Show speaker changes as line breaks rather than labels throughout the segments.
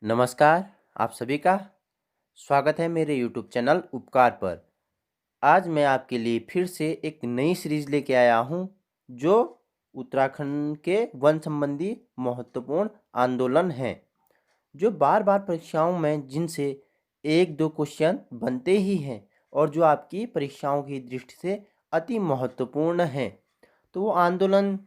नमस्कार। आप सभी का स्वागत है मेरे YouTube चैनल उपकार पर। आज मैं आपके लिए फिर से एक नई सीरीज लेके आया हूँ जो उत्तराखंड के वन संबंधी महत्वपूर्ण आंदोलन हैं, जो बार बार परीक्षाओं में जिनसे एक दो क्वेश्चन बनते ही हैं और जो आपकी परीक्षाओं की दृष्टि से अति महत्वपूर्ण हैं। तो वो आंदोलन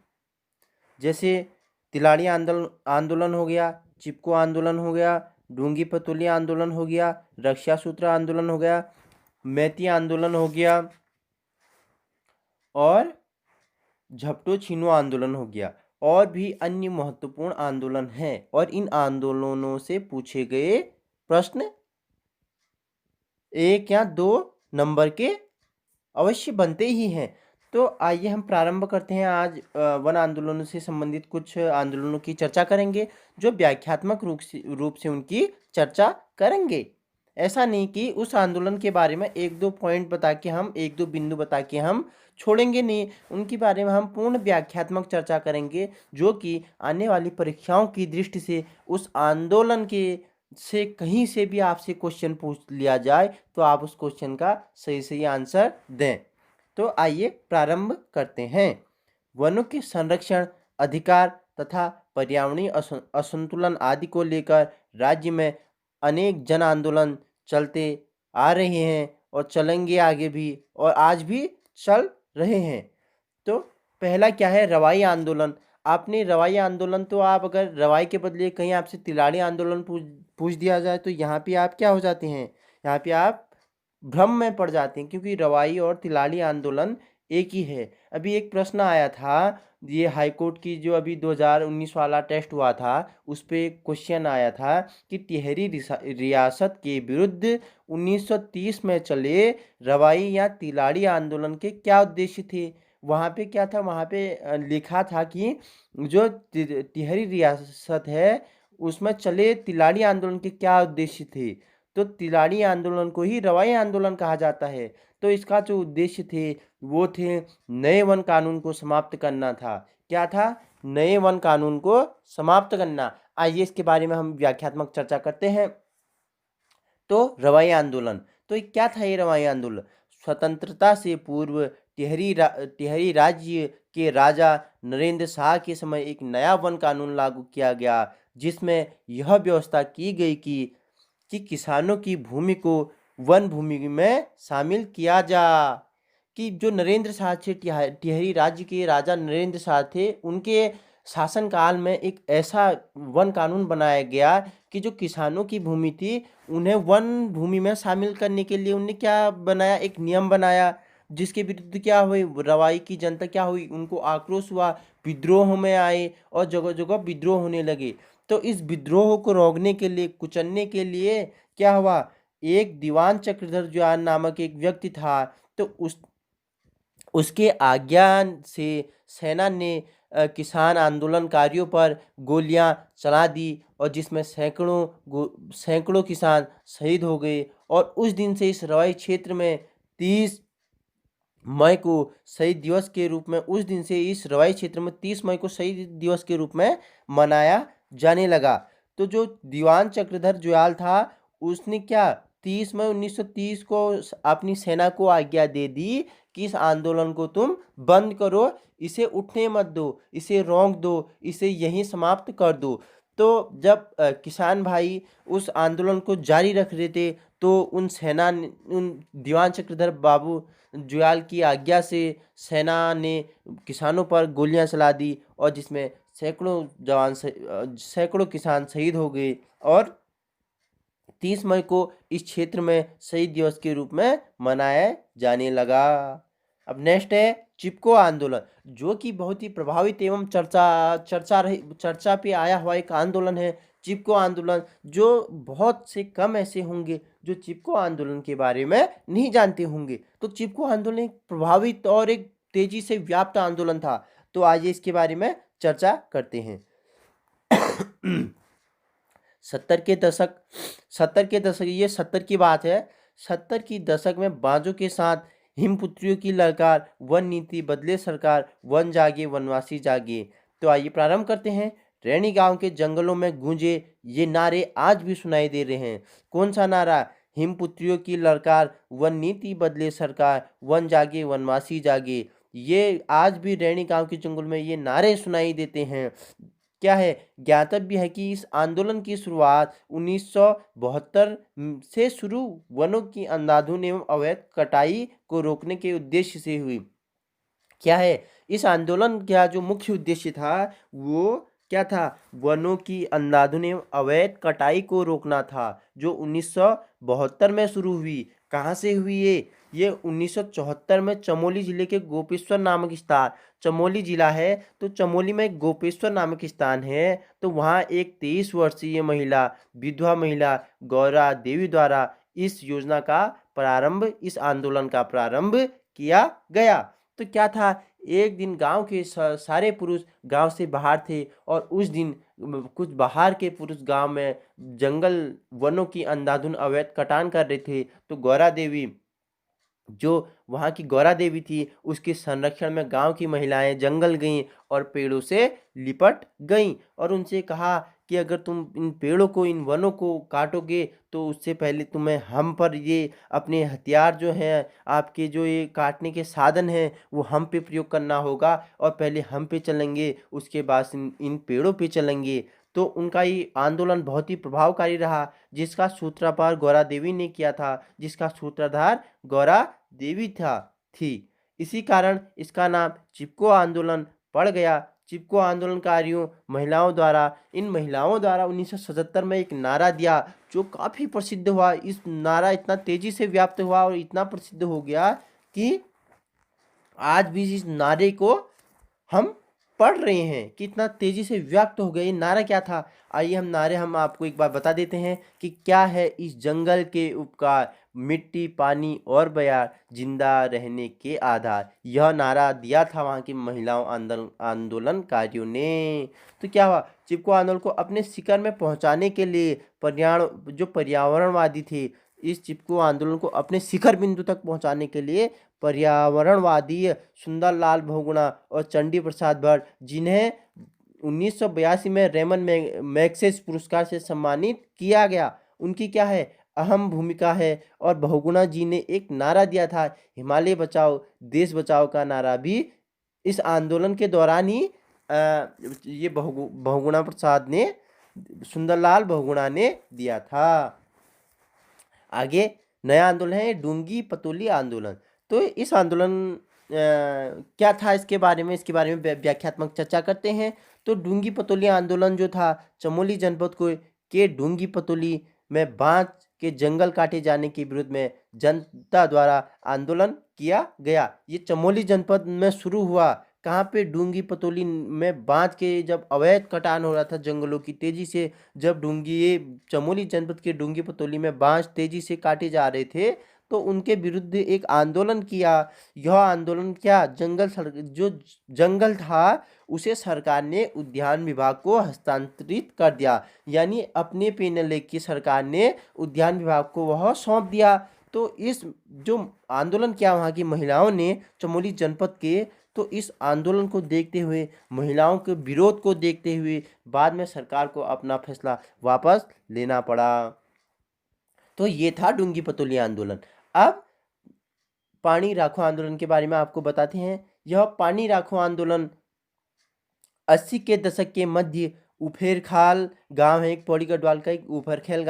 जैसे तिलाड़ी आंदोलन आंदोलन हो गया, चिपको आंदोलन हो गया, डूंगी पतोली आंदोलन हो गया, रक्षा सूत्र आंदोलन हो गया, मैती आंदोलन हो गया और झपटो छीनो आंदोलन हो गया। और भी अन्य महत्वपूर्ण आंदोलन हैं और इन आंदोलनों से पूछे गए प्रश्न 1 या 2 नंबर के अवश्य बनते ही हैं। तो आइए हम प्रारंभ करते हैं। आज वन आंदोलनों से संबंधित कुछ आंदोलनों की चर्चा करेंगे, जो व्याख्यात्मक रूप से उनकी चर्चा करेंगे। ऐसा नहीं कि उस आंदोलन के बारे में एक दो पॉइंट बता के हम एक दो बिंदु बता के हम छोड़ेंगे नहीं, उनके बारे में हम पूर्ण व्याख्यात्मक चर्चा करेंगे, जो कि आने वाली परीक्षाओं की दृष्टि से उस आंदोलन के से कहीं से भी आपसे क्वेश्चन पूछ लिया जाए तो आप उस क्वेश्चन का सही सही आंसर दें। तो आइए प्रारंभ करते हैं। वनों के संरक्षण, अधिकार तथा पर्यावरणीय असंतुलन आदि को लेकर राज्य में अनेक जन आंदोलन चलते आ रहे हैं और चलेंगे आगे भी, और आज भी चल रहे हैं। तो पहला क्या है? रवाई आंदोलन। आपने रवाई आंदोलन, तो आप अगर रवाई के बदले कहीं आपसे तिलाड़ी आंदोलन पूछ दिया जाए तो यहाँ पे आप क्या हो जाते हैं? यहाँ पे आप भ्रम में पड़ जाते हैं, क्योंकि रवाई और तिलाड़ी आंदोलन एक ही है। अभी एक प्रश्न आया था, ये हाईकोर्ट की जो अभी 2019 वाला टेस्ट हुआ था, उस पे क्वेश्चन आया था कि टिहरी रियासत के विरुद्ध 1930 में चले रवाई या तिलाड़ी आंदोलन के क्या उद्देश्य थे। वहाँ पे क्या था? वहाँ पे लिखा था कि जो टिहरी रियासत है उसमें चले तिलाड़ी आंदोलन के क्या उद्देश्य थे। तो तिलाड़ी आंदोलन को ही रवाई आंदोलन कहा जाता है। तो इसका जो उद्देश्य थे वो थे नए वन कानून को समाप्त करना था। क्या था? नए वन कानून को समाप्त करना। आइए इसके बारे में हम व्याख्यात्मक चर्चा करते हैं। तो रवाई आंदोलन, तो ये क्या था? ये रवाई आंदोलन स्वतंत्रता से पूर्व टिहरी राज्य के राजा नरेंद्र शाह के समय एक नया वन कानून लागू किया गया, जिसमें यह व्यवस्था की गई कि किसानों की भूमि को वन भूमि में शामिल किया जा। कि जो नरेंद्र शाह थे, टिहरी राज्य के राजा नरेंद्र शाह थे, उनके शासनकाल में एक ऐसा वन कानून बनाया गया कि जो किसानों की भूमि थी उन्हें वन भूमि में शामिल करने के लिए उन्हें क्या बनाया? एक नियम बनाया, जिसके विरुद्ध क्या हुई? रवाई की जनता क्या हुई? उनको आक्रोश हुआ, विद्रोह में आए और जगह जगह विद्रोह होने लगे। तो इस विद्रोह को रोकने के लिए, कुचलने के लिए क्या हुआ? एक दीवान चक्रधर जुयान नामक एक व्यक्ति था, तो उसके आज्ञा से सेना ने किसान आंदोलनकारियों पर गोलियां चला दी, और जिसमें सैकड़ों किसान शहीद हो गए। और उस दिन से इस रवाई क्षेत्र में 30 मई को शहीद दिवस के रूप में, उस दिन से इस रवाई क्षेत्र में 30 मई को शहीद दिवस के रूप में मनाया जाने लगा। तो जो दीवान चक्रधर जुयाल था, उसने क्या 30 मई 1930 को अपनी सेना को आज्ञा दे दी कि इस आंदोलन को तुम बंद करो, इसे उठने मत दो, इसे रोक दो, इसे यहीं समाप्त कर दो। तो जब किसान भाई उस आंदोलन को जारी रख रहे थे, तो उन दीवान चक्रधर बाबू जुयाल की आज्ञा से सेना ने किसानों पर गोलियां चला दी, और जिसमें सैकड़ों किसान शहीद हो गए। और 30 मई को इस क्षेत्र में शहीद दिवस के रूप में मनाया जाने लगा। अब नेक्स्ट है चिपको आंदोलन, जो कि बहुत ही प्रभावित एवं चर्चा पे आया हुआ एक आंदोलन है। चिपको आंदोलन, जो बहुत से कम ऐसे होंगे जो चिपको आंदोलन के बारे में नहीं जानते होंगे। तो चिपको आंदोलन एक प्रभावित और एक तेजी से व्याप्त आंदोलन था। तो आज इसके बारे में चर्चा करते हैं। 70 के दशक, ये 70 की बात है। 70 की दशक में बाजों के साथ हिमपुत्रियों की ललकार, वन नीति बदले सरकार, वन जागे वनवासी जागे। तो आइए प्रारंभ करते हैं। रैनी गांव के जंगलों में गूंजे ये नारे आज भी सुनाई दे रहे हैं। कौन सा नारा? हिमपुत्रियों की ललकार, वन नीति बदले सरकार, वन जागे वनवासी जागे। ये आज भी रैनी गांव के जंगल में ये नारे सुनाई देते हैं। क्या है? ज्ञातव्य है कि इस आंदोलन की शुरुआत 1972 से शुरू वनों की अंधाधुंध एवं अवैध कटाई को रोकने के उद्देश्य से हुई। क्या है? इस आंदोलन का जो मुख्य उद्देश्य था वो क्या था? वनों की अंधाधुंध एवं अवैध कटाई को रोकना था, जो 1972 में शुरू हुई। कहाँ से हुई ये 1974 में चमोली जिले के गोपेश्वर नामक स्थान, चमोली जिला है तो चमोली में एक गोपेश्वर नामक स्थान है, तो वहाँ एक 23 वर्षीय महिला, विधवा महिला गौरा देवी द्वारा इस योजना का प्रारंभ, इस आंदोलन का प्रारंभ किया गया। तो क्या था? एक दिन गांव के सारे पुरुष गांव से बाहर थे और उस दिन कुछ बाहर के पुरुष गांव में जंगल वनों की अंधाधुंध अवैध कटान कर रहे थे। तो गौरा देवी, जो वहाँ की गौरा देवी थी, उसके संरक्षण में गांव की महिलाएं जंगल गईं और पेड़ों से लिपट गईं और उनसे कहा कि अगर तुम इन पेड़ों को, इन वनों को काटोगे तो उससे पहले तुम्हें हम पर ये अपने हथियार जो हैं, आपके जो ये काटने के साधन हैं, वो हम पे प्रयोग करना होगा और पहले हम पे चलेंगे, उसके बाद इन पेड़ों पे चलेंगे। तो उनका ये आंदोलन बहुत ही प्रभावकारी रहा, जिसका सूत्रपात गौरा देवी ने किया था, जिसका सूत्रधार गौरा देवी थी। इसी कारण इसका नाम चिपको आंदोलन पड़ गया। चिपको आंदोलनकारियों महिलाओं द्वारा, इन महिलाओं द्वारा 1977 में एक नारा दिया जो काफ़ी प्रसिद्ध हुआ। इस नारा इतना तेजी से व्याप्त हुआ और इतना प्रसिद्ध हो गया कि आज भी इस नारे को हम पढ़ रहे हैं, कितना तेजी से व्यक्त हो गया। ये नारा क्या था? आइए हम आपको एक बार बता देते हैं कि क्या है इस जंगल के उपकार, मिट्टी पानी और बयार, जिंदा रहने के आधार। यह नारा दिया था वहाँ की महिलाओं आंदोलनकारियों ने। तो क्या हुआ? चिपको आंदोलन को अपने शिखर में पहुंचाने के लिए पर्यावरणवादी थे, इस चिपको आंदोलन को अपने शिखर बिंदु तक पहुंचाने के लिए पर्यावरणवादी सुंदरलाल बहुगुणा और चंडी प्रसाद भट्ट, जिन्हें 1982 में रेमन मैग्सेसे पुरस्कार से सम्मानित किया गया, उनकी क्या है? अहम भूमिका है। और बहुगुणा जी ने एक नारा दिया था, हिमालय बचाओ देश बचाओ का नारा भी इस आंदोलन के दौरान ही ये बहुगुणा प्रसाद ने, सुंदरलाल बहुगुणा ने दिया था। आगे नया आंदोलन है डूंगी पतोली आंदोलन। तो इस आंदोलन क्या था, इसके बारे में व्याख्यात्मक चर्चा करते हैं। तो डूंगी पतोली आंदोलन जो था, चमोली जनपद के डूंगी पतोली में बांस के जंगल काटे जाने के विरोध में जनता द्वारा आंदोलन किया गया। ये चमोली जनपद में शुरू हुआ। कहाँ पे? डूंगी पतोली में बांस के जब अवैध कटान हो रहा था जंगलों की तेजी से, जब चमोली जनपद के डूंगी पतोली में बांस तेजी से काटे जा रहे थे, तो उनके विरुद्ध एक आंदोलन किया। यह आंदोलन क्या? जो जंगल था उसे सरकार ने उद्यान विभाग को हस्तांतरित कर दिया, यानी अपने पे न लेके सरकार ने उद्यान विभाग को वह सौंप दिया। तो इस जो आंदोलन किया वहाँ की महिलाओं ने चमोली जनपद के, तो इस आंदोलन को देखते हुए, महिलाओं के विरोध को देखते हुए बाद में सरकार को अपना फैसला वापस लेना पड़ा। तो ये था डूंगी पतोली आंदोलन। अब पानी राखो आंदोलन के बारे में आपको बताते हैं। यह पानी राखो आंदोलन 80 के दशक के मध्य उफेरखाल गांव है, एक पौड़ी गढ़वाल का एक उफेरखाल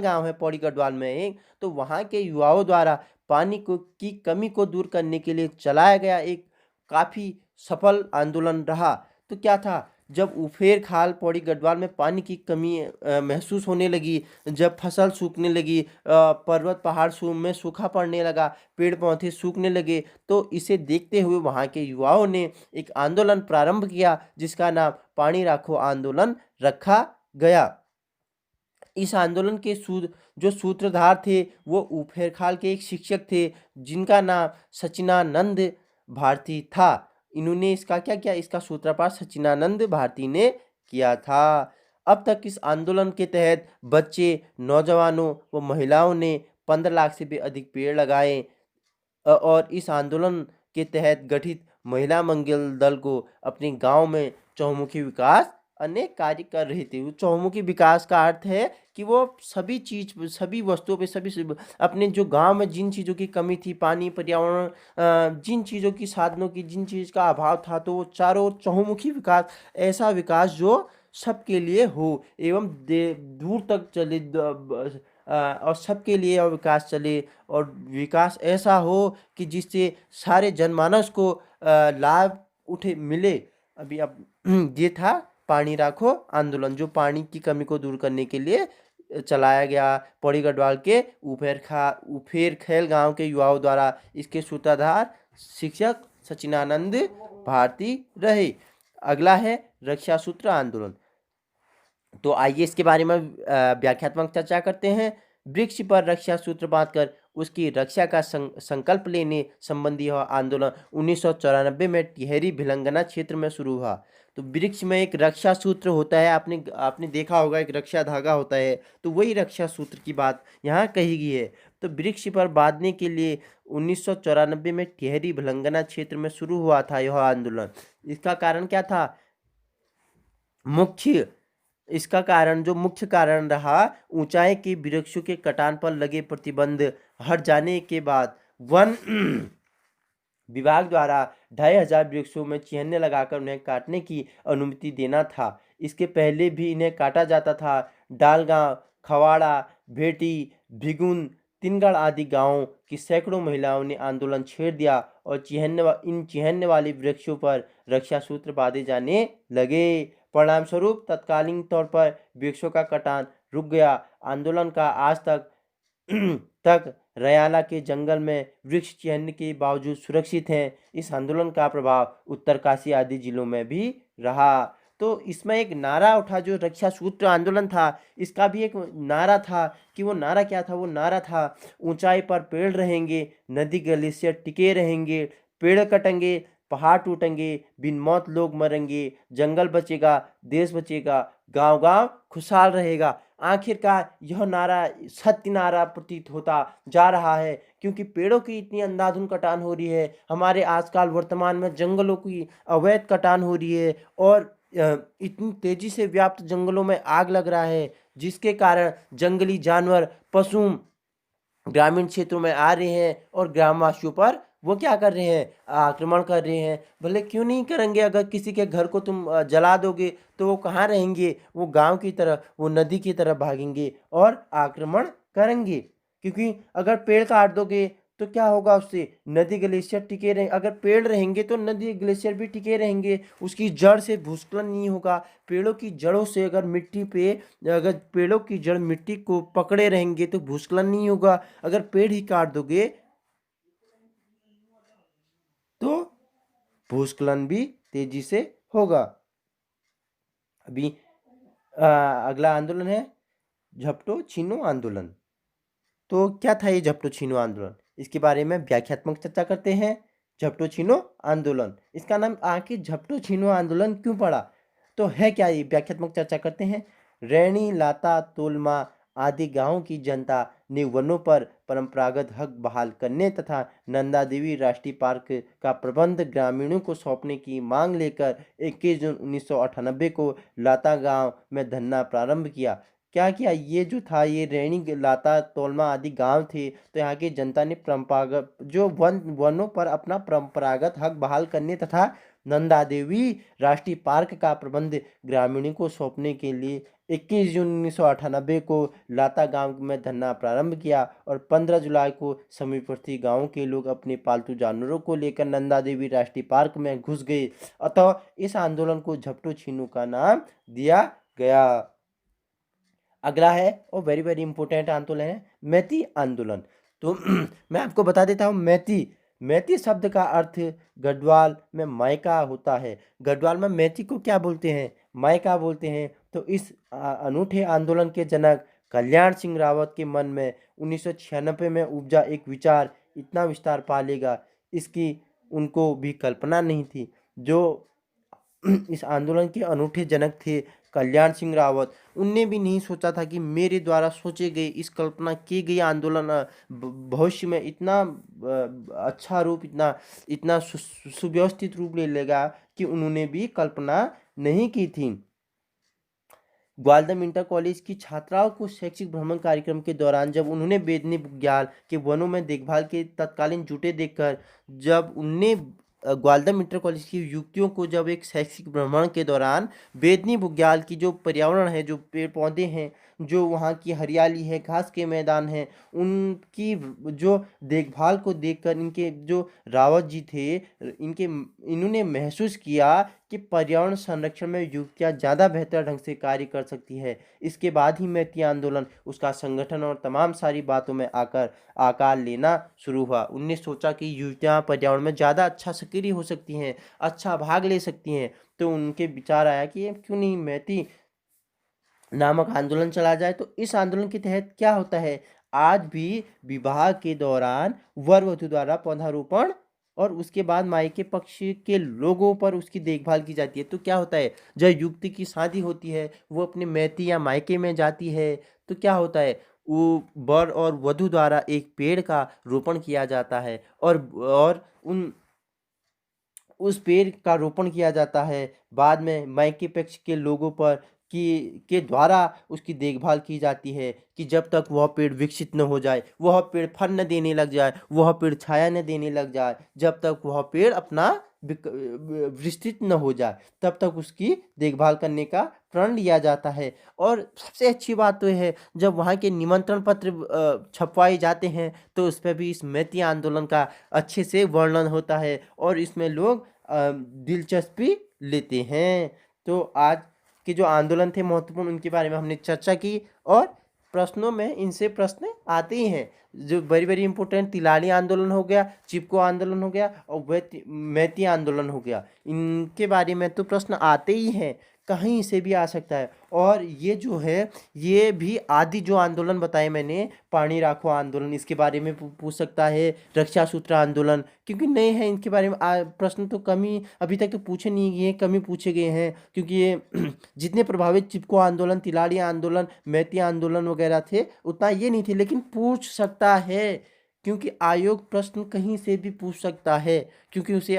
गांव है पौड़ी गढ़वाल में एक। तो वहाँ के युवाओं द्वारा पानी की कमी को दूर करने के लिए चलाया गया एक काफ़ी सफल आंदोलन रहा। तो क्या था? जब उफेर खाल पौड़ी गढ़वाल में पानी की कमी महसूस होने लगी, जब फसल सूखने लगी, पर्वत पहाड़ में सूखा पड़ने लगा, पेड़ पौधे सूखने लगे, तो इसे देखते हुए वहाँ के युवाओं ने एक आंदोलन प्रारंभ किया जिसका नाम पानी राखो आंदोलन रखा गया। इस आंदोलन के जो सूत्रधार थे वो उफेरखाल के एक शिक्षक थे जिनका नाम सचिनानंद भारती था। इन्होंने इसका क्या किया? इसका सूत्रपात सचिनानंद भारती ने किया था। अब तक इस आंदोलन के तहत बच्चे, नौजवानों व महिलाओं ने 15 लाख से भी अधिक पेड़ लगाए और इस आंदोलन के तहत गठित महिला मंगल दल को अपने गांव में चहुमुखी विकास अनेक कार्य कर रहे थे। चहुमुखी विकास का अर्थ है कि वो सभी चीज, सभी वस्तुओं पे, अपने जो गांव में जिन चीज़ों की कमी थी, पानी, पर्यावरण, जिन चीज़ों की, साधनों की, जिन चीज़ का अभाव था, तो वो चारों ओर चहुमुखी विकास, ऐसा विकास जो सबके लिए हो एवं दूर तक चले, और सबके लिए और विकास चले, और विकास ऐसा हो कि जिससे सारे जनमानस को लाभ उठे मिले। अभी अब ये था पानी राखो आंदोलन, जो पानी की कमी को दूर करने के लिए चलाया गया। पौड़ी गढ़वाल के उफेरखेल गांव के युवाओं द्वारा। इसके सूत्रधार शिक्षक सचिनानंद भारती रहे। अगला है रक्षा सूत्र आंदोलन। तो आइए इसके बारे में व्याख्यात्मक चर्चा करते हैं। वृक्ष पर रक्षा सूत्र बांधकर उसकी रक्षा का संकल्प लेने संबंधी यह आंदोलन 1994 में टिहरी भिलंगना क्षेत्र में शुरू हुआ। तो वृक्ष में एक रक्षा सूत्र होता है, आपने देखा होगा, एक रक्षा धागा होता है, तो वही रक्षा सूत्र की बात यहाँ कही गई है। तो वृक्ष पर बांधने के लिए 1994 में टिहरी भिलंगना क्षेत्र में शुरू हुआ था यह आंदोलन। इसका कारण क्या था? इसका कारण, जो मुख्य कारण रहा, ऊंचाई के वृक्षों के कटान पर लगे प्रतिबंध हट जाने के बाद वन विभाग द्वारा 2500 वृक्षों में चिन्ह लगाकर उन्हें काटने की अनुमति देना था। इसके पहले भी इन्हें काटा जाता था। डालगांव, खवाड़ा, भेटी, भिगुन, तिनगढ़ आदि गांवों की सैकड़ों महिलाओं ने आंदोलन छेड़ दिया और इन चिन्ह वाले वृक्षों पर रक्षा सूत्र बांधे जाने लगे। परिणाम स्वरूप तत्कालीन तौर पर वृक्षों का कटान रुक गया। आंदोलन का आज तक तक रयाला के जंगल में वृक्ष चिन्ह के बावजूद सुरक्षित हैं। इस आंदोलन का प्रभाव उत्तरकाशी आदि जिलों में भी रहा। तो इसमें एक नारा उठा, जो रक्षा सूत्र आंदोलन था, इसका भी एक नारा था। कि वो नारा क्या था? वो नारा था, ऊंचाई पर पेड़ रहेंगे, नदी ग्लेशियर टिके रहेंगे, पेड़ कटेंगे, पहाड़ टूटेंगे, बिन मौत लोग मरेंगे, जंगल बचेगा, देश बचेगा, गांव गांव खुशहाल रहेगा। आखिरकार यह नारा सत्य नारा प्रतीत होता जा रहा है, क्योंकि पेड़ों की इतनी अंधाधुंध कटान हो रही है, हमारे आजकल वर्तमान में जंगलों की अवैध कटान हो रही है, और इतनी तेजी से व्याप्त जंगलों में आग लग रहा है, जिसके कारण जंगली जानवर, पशु ग्रामीण क्षेत्रों में आ रहे हैं और ग्रामवासियों पर वो क्या कर रहे हैं? आक्रमण कर रहे हैं। भले क्यों नहीं करेंगे? अगर किसी के घर को तुम जला दोगे तो वो कहाँ रहेंगे? वो गांव की तरफ, वो नदी की तरफ भागेंगे और आक्रमण करेंगे। क्योंकि अगर पेड़ काट दोगे तो क्या होगा? उससे नदी ग्लेशियर टिके रहे, अगर पेड़ रहेंगे तो नदी ग्लेशियर भी टिके रहेंगे, उसकी जड़ से भूस्खलन नहीं होगा। पेड़ों की जड़ों से अगर पेड़ों की जड़ मिट्टी को पकड़े रहेंगे तो भूस्खलन नहीं होगा। अगर पेड़ ही काट दोगे तो भूस्खलन भी तेजी से होगा। अभी अगला आंदोलन है झपटो छीनो आंदोलन। तो क्या था ये झपटो छीनो आंदोलन? इसके बारे में व्याख्यात्मक चर्चा करते हैं। झपटो छीनो आंदोलन, इसका नाम आखिर झपटो छीनो आंदोलन क्यों पड़ा? तो है क्या ये? व्याख्यात्मक चर्चा करते हैं। रैणी, लाता, तोलमा आदि गांवों की जनता ने वनों पर परंपरागत हक बहाल करने तथा नंदा देवी राष्ट्रीय पार्क का प्रबंध ग्रामीणों को सौंपने की मांग लेकर 21 जून 1998 को लाता गांव में धरना प्रारंभ किया। क्या किया? ये जो था, ये रैणी, लाता, तोलमा आदि गांव थे, तो यहाँ की जनता ने परंपरागत जो वनों पर अपना परंपरागत हक बहाल करने तथा नंदा देवी राष्ट्रीय पार्क का प्रबंध ग्रामीणों को सौंपने के लिए 21 जून 1998 को लाता गांव में धरना प्रारंभ किया और 15 जुलाई को समीपवर्ती गांवों के लोग अपने पालतू जानवरों को लेकर नंदा देवी राष्ट्रीय पार्क में घुस गए। अतः इस आंदोलन को झपटो छीनो का नाम दिया गया। अगला है, और वेरी वेरी इंपॉर्टेंट आंदोलन है, मैती आंदोलन। तो मैं आपको बता देता हूँ, मैती शब्द का अर्थ गढ़वाल में मायका होता है। गढ़वाल में मैती को क्या बोलते हैं? मायका बोलते हैं। तो इस अनूठे आंदोलन के जनक कल्याण सिंह रावत के मन में 1996 में उपजा एक विचार इतना विस्तार पा लेगा, इसकी उनको भी कल्पना नहीं थी। जो इस आंदोलन के अनूठे जनक थे कल्याण सिंह रावत। उनने भी नहीं सोचा था कि मेरे द्वारा सोचे गए इस कल्पना की गई आंदोलन भविष्य में इतना अच्छा रूप, इतना इतना सुव्यवस्थित रूप ले लेगा कि उन्होंने भी कल्पना नहीं की थी। ग्वालदम इंटर कॉलेज की छात्राओं को शैक्षिक भ्रमण कार्यक्रम के दौरान जब उन्होंने बेदनी बुग्याल के वनों में देखभाल के तत्कालीन जुटे देखकर, जब उनने ग्वालदम इंटर कॉलेज की युवतियों को जब एक शैक्षिक भ्रमण के दौरान बेदनी बुग्याल की जो पर्यावरण है, जो पेड़ पौधे हैं, जो वहाँ की हरियाली है, घास के मैदान हैं, उनकी जो देखभाल को देखकर इनके जो रावत जी थे, इन्होंने महसूस किया कि पर्यावरण संरक्षण में युवतियाँ ज़्यादा बेहतर ढंग से कार्य कर सकती है। इसके बाद ही मैती आंदोलन उसका संगठन और तमाम सारी बातों में आकर आकार लेना शुरू हुआ। उनने सोचा कि युवतियाँ पर्यावरण में ज़्यादा अच्छा सक्रिय हो सकती हैं, अच्छा भाग ले सकती हैं। तो उनके विचार आया कि क्यों नहीं मैती नामक आंदोलन चला जाए। तो इस आंदोलन के तहत क्या होता है, आज भी विवाह के दौरान वर वधु द्वारा पौधारोपण और उसके बाद मायके पक्ष के लोगों पर उसकी देखभाल की जाती है। तो क्या होता है, जब युवती की शादी होती है, वो अपने मैती या मायके में जाती है, तो क्या होता है, वो वर और वधु द्वारा एक पेड़ का रोपण किया जाता है और उन उस पेड़ का रोपण किया जाता है। बाद में मायके पक्ष के लोगों पर के द्वारा उसकी देखभाल की जाती है कि जब तक वह पेड़ विकसित न हो जाए, वह पेड़ फल न देने लग जाए, वह पेड़ छाया न देने लग जाए, जब तक वह पेड़ अपना विस्तृत न हो जाए, तब तक उसकी देखभाल करने का प्रण लिया जाता है। और सबसे अच्छी बात तो यह है, जब वहाँ के निमंत्रण पत्र छपवाए जाते हैं, तो उस पर भी इस मैती आंदोलन का अच्छे से वर्णन होता है और इसमें लोग दिलचस्पी लेते हैं। तो आज के जो आंदोलन थे महत्वपूर्ण, उनके बारे में हमने चर्चा की और प्रश्नों में इनसे प्रश्न आते ही हैं। जो वेरी वेरी इंपॉर्टेंट तिलारी आंदोलन हो गया, चिपको आंदोलन हो गया और मैती आंदोलन हो गया, इनके बारे में तो प्रश्न आते ही हैं, कहीं से भी आ सकता है। और ये जो है, ये भी आदि जो आंदोलन बताए मैंने, पानी राखो आंदोलन, इसके बारे में पूछ सकता है, रक्षा सूत्र आंदोलन, क्योंकि नए हैं इनके बारे में प्रश्न तो कम ही अभी तक तो पूछे नहीं गए, कम ही पूछे गए हैं, क्योंकि ये जितने प्रभावित चिपको आंदोलन, तिलारी आंदोलन, मैती आंदोलन वगैरह थे, उतना ये नहीं थे, लेकिन पूछ सकता है, क्योंकि आयोग प्रश्न कहीं से भी पूछ सकता है, क्योंकि उसे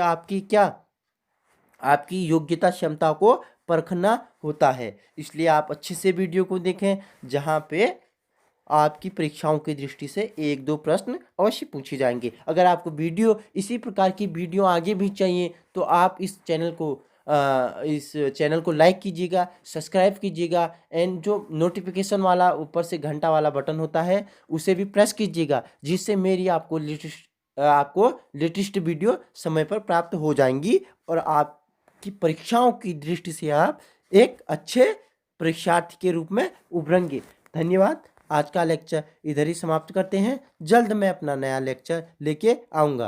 आपकी योग्यता क्षमता को परखना होता है। इसलिए आप अच्छे से वीडियो को देखें, जहाँ पे आपकी परीक्षाओं की दृष्टि से एक दो प्रश्न अवश्य पूछे जाएंगे। अगर आपको वीडियो इसी प्रकार की वीडियो आगे भी चाहिए, तो आप इस चैनल को लाइक कीजिएगा, सब्सक्राइब कीजिएगा एंड जो नोटिफिकेशन वाला ऊपर से घंटा वाला बटन होता है, उसे भी प्रेस कीजिएगा, जिससे मेरी आपको लेटेस्ट वीडियो समय पर प्राप्त हो जाएंगी और आपकी परीक्षाओं की दृष्टि से आप एक अच्छे परीक्षार्थी के रूप में उभरेंगे। धन्यवाद। आज का लेक्चर इधर ही समाप्त करते हैं। जल्द मैं अपना नया लेक्चर लेके आऊँगा।